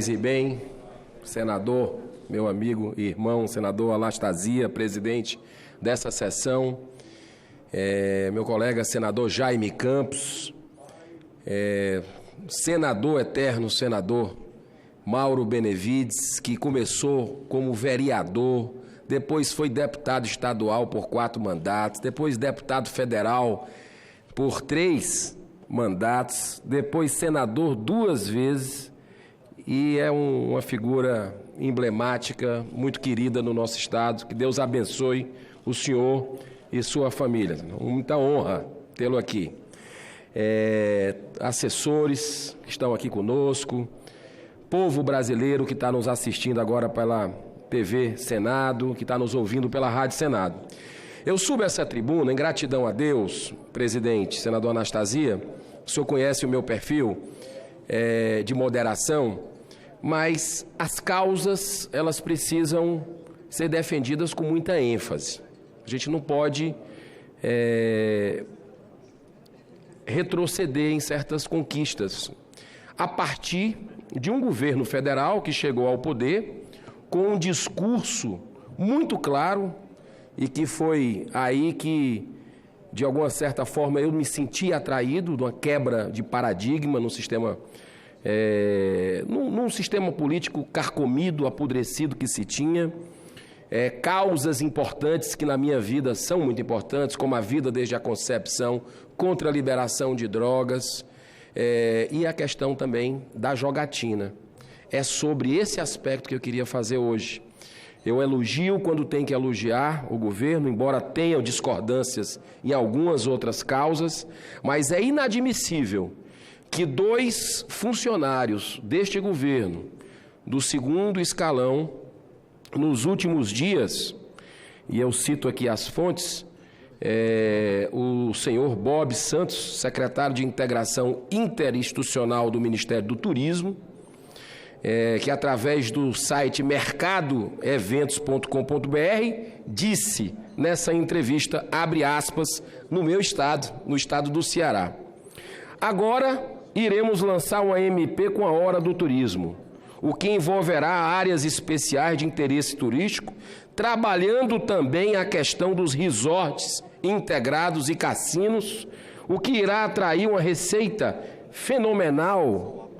E bem, senador, meu amigo e irmão, senador Anastasia, presidente dessa sessão, meu colega senador Jaime Campos, senador eterno, senador Mauro Benevides, que começou como vereador, depois foi deputado estadual por 4 mandatos, depois deputado federal por 3 mandatos, depois senador 2 vezes, e é uma figura emblemática, muito querida no nosso estado. Que Deus abençoe o senhor e sua família. Muita honra tê-lo aqui. Assessores que estão aqui conosco, povo brasileiro que está nos assistindo agora pela TV Senado, que está nos ouvindo pela Rádio Senado. Eu subo essa tribuna em gratidão a Deus, presidente, senador Anastasia. O senhor conhece o meu perfil de moderação, mas as causas, elas precisam ser defendidas com muita ênfase. A gente não pode retroceder em certas conquistas, a partir de um governo federal que chegou ao poder com um discurso muito claro, e que foi aí que, de alguma certa forma, eu me senti atraído de uma quebra de paradigma no sistema num sistema político carcomido, apodrecido que se tinha, causas importantes que na minha vida são muito importantes, como a vida desde a concepção, contra a liberação de drogas, e a questão também da jogatina. É sobre esse aspecto que eu queria fazer hoje. Eu elogio quando tem que elogiar o governo, embora tenha discordâncias em algumas outras causas, mas é inadmissível que 2 funcionários deste governo, do 2º escalão, nos últimos dias, e eu cito aqui as fontes, o senhor Bob Santos, secretário de Integração Interinstitucional do Ministério do Turismo, que através do site mercadoeventos.com.br disse nessa entrevista, abre aspas, no meu estado, no estado do Ceará: agora iremos lançar uma MP com a Hora do Turismo, o que envolverá áreas especiais de interesse turístico, trabalhando também a questão dos resorts integrados e cassinos, o que irá atrair uma receita fenomenal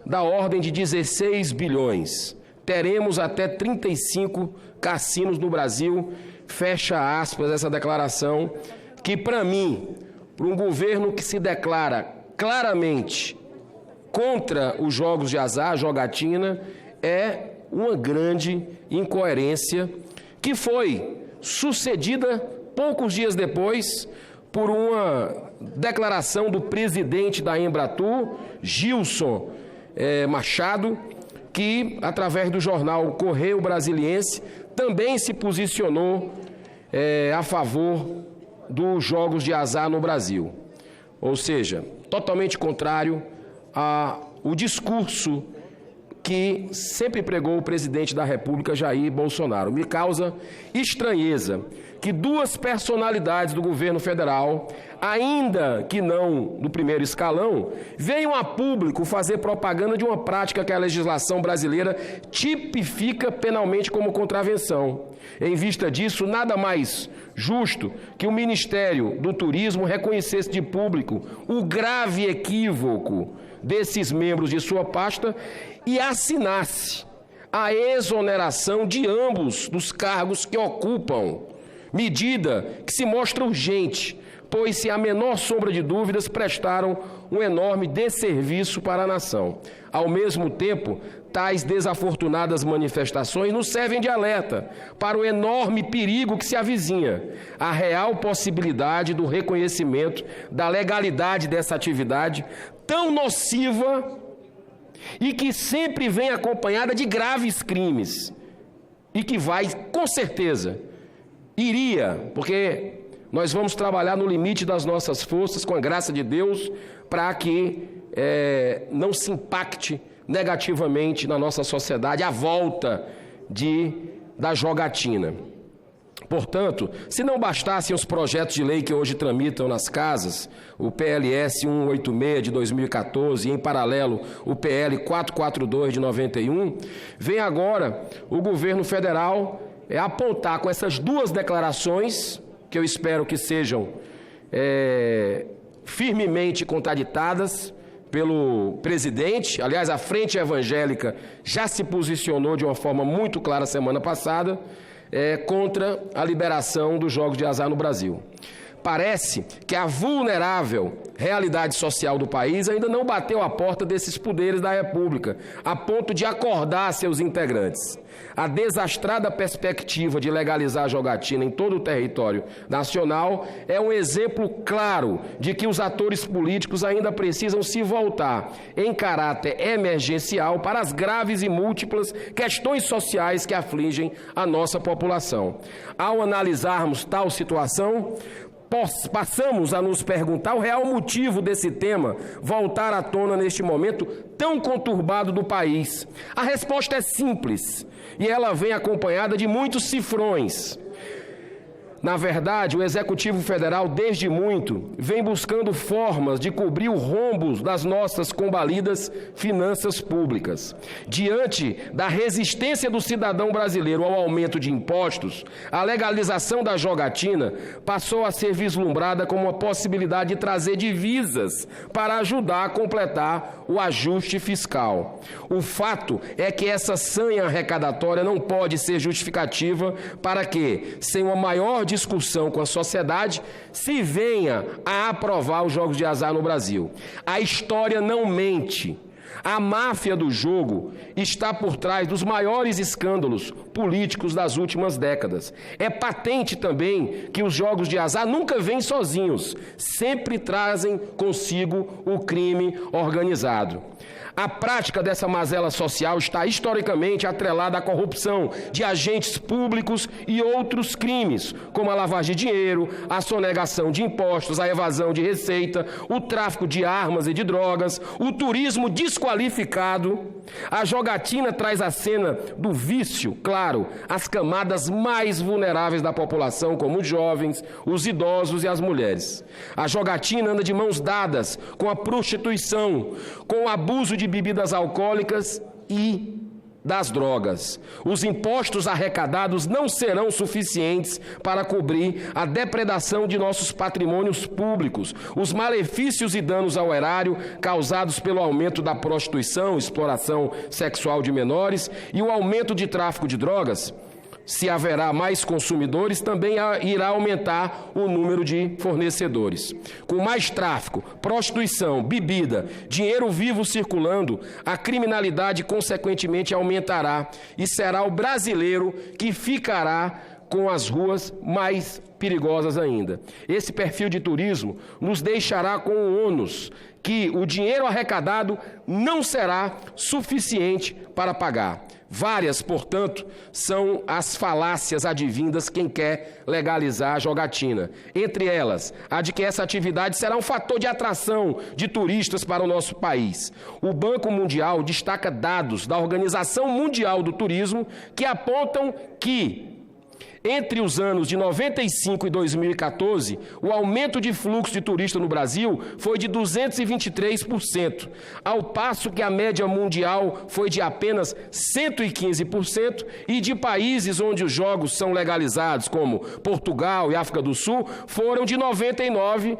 da ordem de 16 bilhões. Teremos até 35 cassinos no Brasil, fecha aspas, essa declaração, que para mim, para um governo que se declara claramente contra os jogos de azar, jogatina, é uma grande incoerência que foi sucedida poucos dias depois por uma declaração do presidente da Embratur, Gilson Machado, que, através do jornal Correio Brasiliense, também se posicionou a favor dos jogos de azar no Brasil. Ou seja, totalmente contrário ao discurso que sempre pregou o presidente da República, Jair Bolsonaro. Me causa estranheza que 2 personalidades do governo federal, ainda que não no primeiro escalão, venham a público fazer propaganda de uma prática que a legislação brasileira tipifica penalmente como contravenção. Em vista disso, nada mais justo que o Ministério do Turismo reconhecesse de público o grave equívoco desses membros de sua pasta e assinasse a exoneração de ambos dos cargos que ocupam, medida que se mostra urgente, pois, sem a menor sombra de dúvidas, prestaram um enorme desserviço para a nação. Ao mesmo tempo, tais desafortunadas manifestações nos servem de alerta para o enorme perigo que se avizinha, a real possibilidade do reconhecimento da legalidade dessa atividade tão nociva e que sempre vem acompanhada de graves crimes, e que vai, com certeza, porque nós vamos trabalhar no limite das nossas forças, com a graça de Deus, para que não se impacte negativamente na nossa sociedade a volta da jogatina. Portanto, se não bastassem os projetos de lei que hoje tramitam nas casas, o PLS 186 de 2014 e, em paralelo, o PL 442 de 91, vem agora o governo federal apontar com essas duas declarações, que eu espero que sejam firmemente contraditadas pelo presidente. Aliás, a Frente Evangélica já se posicionou de uma forma muito clara semana passada contra a liberação dos jogos de azar no Brasil. Parece que a vulnerável realidade social do país ainda não bateu a porta desses poderes da República, a ponto de acordar seus integrantes. A desastrada perspectiva de legalizar a jogatina em todo o território nacional é um exemplo claro de que os atores políticos ainda precisam se voltar em caráter emergencial para as graves e múltiplas questões sociais que afligem a nossa população. Ao analisarmos tal situação, passamos a nos perguntar o real motivo desse tema voltar à tona neste momento tão conturbado do país. A resposta é simples e ela vem acompanhada de muitos cifrões. Na verdade, o Executivo Federal, desde muito, vem buscando formas de cobrir o rombo das nossas combalidas finanças públicas. Diante da resistência do cidadão brasileiro ao aumento de impostos, a legalização da jogatina passou a ser vislumbrada como uma possibilidade de trazer divisas para ajudar a completar o ajuste fiscal. O fato é que essa sanha arrecadatória não pode ser justificativa para que, sem uma maior discussão com a sociedade, se venha a aprovar os jogos de azar no Brasil. A história não mente. A máfia do jogo está por trás dos maiores escândalos políticos das últimas décadas. É patente também que os jogos de azar nunca vêm sozinhos, sempre trazem consigo o crime organizado. A prática dessa mazela social está historicamente atrelada à corrupção de agentes públicos e outros crimes, como a lavagem de dinheiro, a sonegação de impostos, a evasão de receita, o tráfico de armas e de drogas, o turismo desqualificado. A jogatina traz à cena do vício, claro, as camadas mais vulneráveis da população, como os jovens, os idosos e as mulheres. A jogatina anda de mãos dadas com a prostituição, com o abuso de bebidas alcoólicas e das drogas. Os impostos arrecadados não serão suficientes para cobrir a depredação de nossos patrimônios públicos, os malefícios e danos ao erário causados pelo aumento da prostituição, exploração sexual de menores e o aumento de tráfico de drogas. Se haverá mais consumidores, também irá aumentar o número de fornecedores. Com mais tráfico, prostituição, bebida, dinheiro vivo circulando, a criminalidade consequentemente aumentará e será o brasileiro que ficará com as ruas mais perigosas ainda. Esse perfil de turismo nos deixará com o ônus que o dinheiro arrecadado não será suficiente para pagar. Várias, portanto, são as falácias advindas quem quer legalizar a jogatina. Entre elas, a de que essa atividade será um fator de atração de turistas para o nosso país. O Banco Mundial destaca dados da Organização Mundial do Turismo que apontam que, entre os anos de 95 e 2014, o aumento de fluxo de turistas no Brasil foi de 223%, ao passo que a média mundial foi de apenas 115%, e de países onde os jogos são legalizados, como Portugal e África do Sul, foram de 99%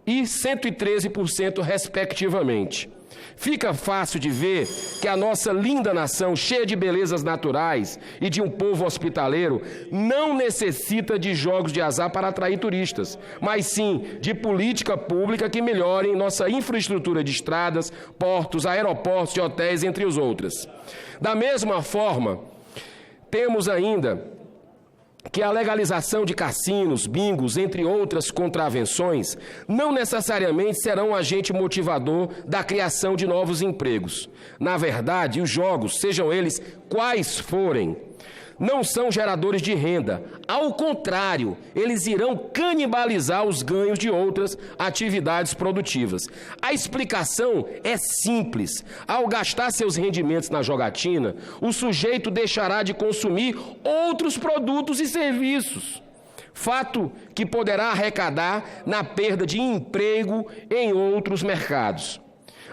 e 113%, respectivamente. Fica fácil de ver que a nossa linda nação, cheia de belezas naturais e de um povo hospitaleiro, não necessita de jogos de azar para atrair turistas, mas sim de política pública que melhorem nossa infraestrutura de estradas, portos, aeroportos e hotéis, entre os outros. Da mesma forma, temos ainda que a legalização de cassinos, bingos, entre outras contravenções, não necessariamente serão um agente motivador da criação de novos empregos. Na verdade, os jogos, sejam eles quais forem, não são geradores de renda. Ao contrário, eles irão canibalizar os ganhos de outras atividades produtivas. A explicação é simples. Ao gastar seus rendimentos na jogatina, o sujeito deixará de consumir outros produtos e serviços. Fato que poderá arrecadar na perda de emprego em outros mercados.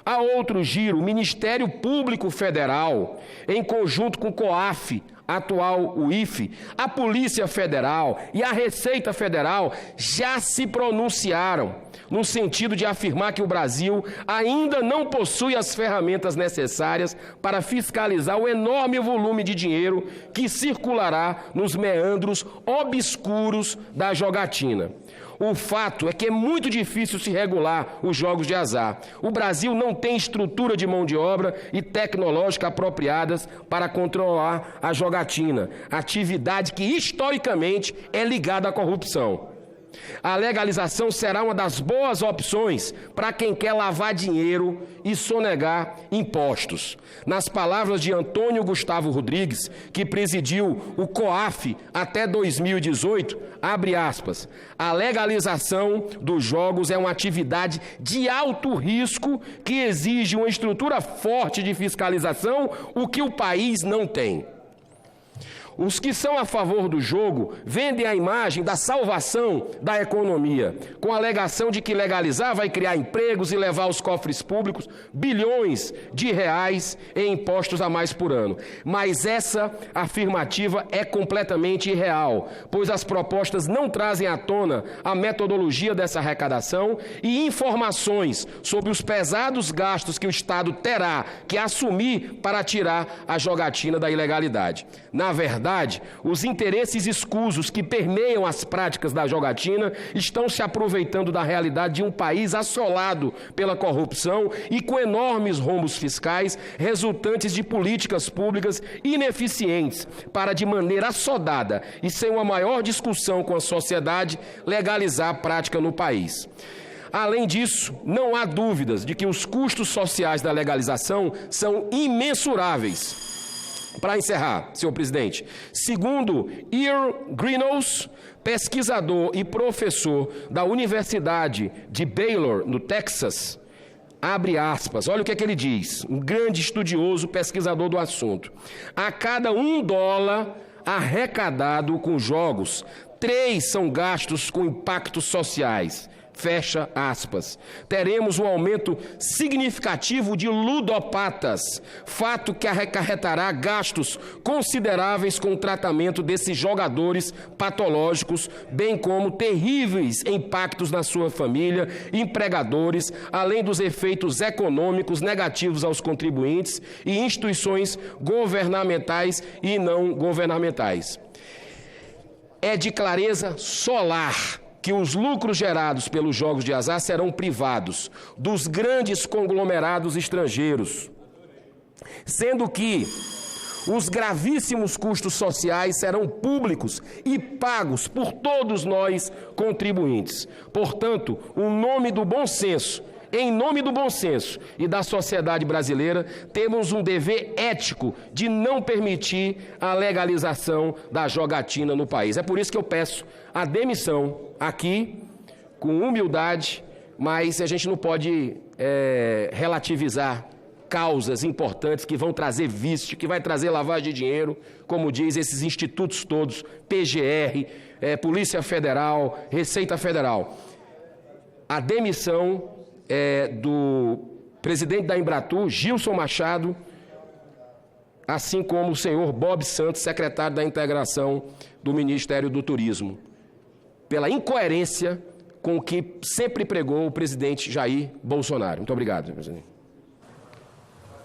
A outro giro, o Ministério Público Federal, em conjunto com o COAF, atual UIF, a Polícia Federal e a Receita Federal já se pronunciaram no sentido de afirmar que o Brasil ainda não possui as ferramentas necessárias para fiscalizar o enorme volume de dinheiro que circulará nos meandros obscuros da jogatina. O fato é que é muito difícil se regular os jogos de azar. O Brasil não tem estrutura de mão de obra e tecnológica apropriadas para controlar a jogatina, atividade que historicamente é ligada à corrupção. A legalização será uma das boas opções para quem quer lavar dinheiro e sonegar impostos. Nas palavras de Antônio Gustavo Rodrigues, que presidiu o COAF até 2018, abre aspas, a legalização dos jogos é uma atividade de alto risco que exige uma estrutura forte de fiscalização, o que o país não tem. Os que são a favor do jogo vendem a imagem da salvação da economia, com a alegação de que legalizar vai criar empregos e levar aos cofres públicos bilhões de reais em impostos a mais por ano. Mas essa afirmativa é completamente irreal, pois as propostas não trazem à tona a metodologia dessa arrecadação e informações sobre os pesados gastos que o Estado terá que assumir para tirar a jogatina da ilegalidade. Na verdade, os interesses escusos que permeiam as práticas da jogatina estão se aproveitando da realidade de um país assolado pela corrupção e com enormes rombos fiscais resultantes de políticas públicas ineficientes para, de maneira assodada e sem uma maior discussão com a sociedade, legalizar a prática no país. Além disso, não há dúvidas de que os custos sociais da legalização são imensuráveis. Para encerrar, senhor presidente, segundo Ian Greenhouse, pesquisador e professor da Universidade de Baylor, no Texas, abre aspas, olha o que é que ele diz, um grande estudioso, pesquisador do assunto. A cada $1 arrecadado com jogos, 3 são gastos com impactos sociais. Fecha aspas. Teremos um aumento significativo de ludopatas, fato que acarretará gastos consideráveis com o tratamento desses jogadores patológicos, bem como terríveis impactos na sua família, empregadores, além dos efeitos econômicos negativos aos contribuintes e instituições governamentais e não governamentais. É de clareza solar que os lucros gerados pelos jogos de azar serão privados dos grandes conglomerados estrangeiros, sendo que os gravíssimos custos sociais serão públicos e pagos por todos nós contribuintes. Portanto, em nome do bom senso e da sociedade brasileira, temos um dever ético de não permitir a legalização da jogatina no país. É por isso que eu peço a demissão aqui, com humildade, mas a gente não pode relativizar causas importantes que vão trazer vício, que vai trazer lavagem de dinheiro, como diz esses institutos todos, PGR, Polícia Federal, Receita Federal. A demissão do presidente da Embratur, Gilson Machado, assim como o senhor Bob Santos, secretário da Integração do Ministério do Turismo, pela incoerência com o que sempre pregou o presidente Jair Bolsonaro. Muito obrigado, senhor presidente.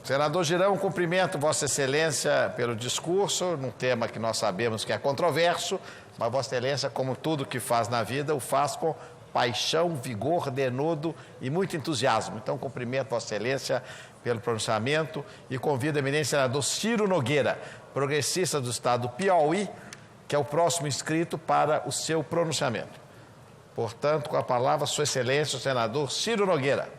Senador Girão, cumprimento Vossa Excelência pelo discurso, num tema que nós sabemos que é controverso, mas Vossa Excelência, como tudo que faz na vida, o faz com paixão, vigor, denodo e muito entusiasmo. Então, cumprimento Vossa Excelência pelo pronunciamento e convido o eminente senador Ciro Nogueira, progressista do estado do Piauí, que é o próximo inscrito para o seu pronunciamento. Portanto, com a palavra, Sua Excelência, o senador Ciro Nogueira.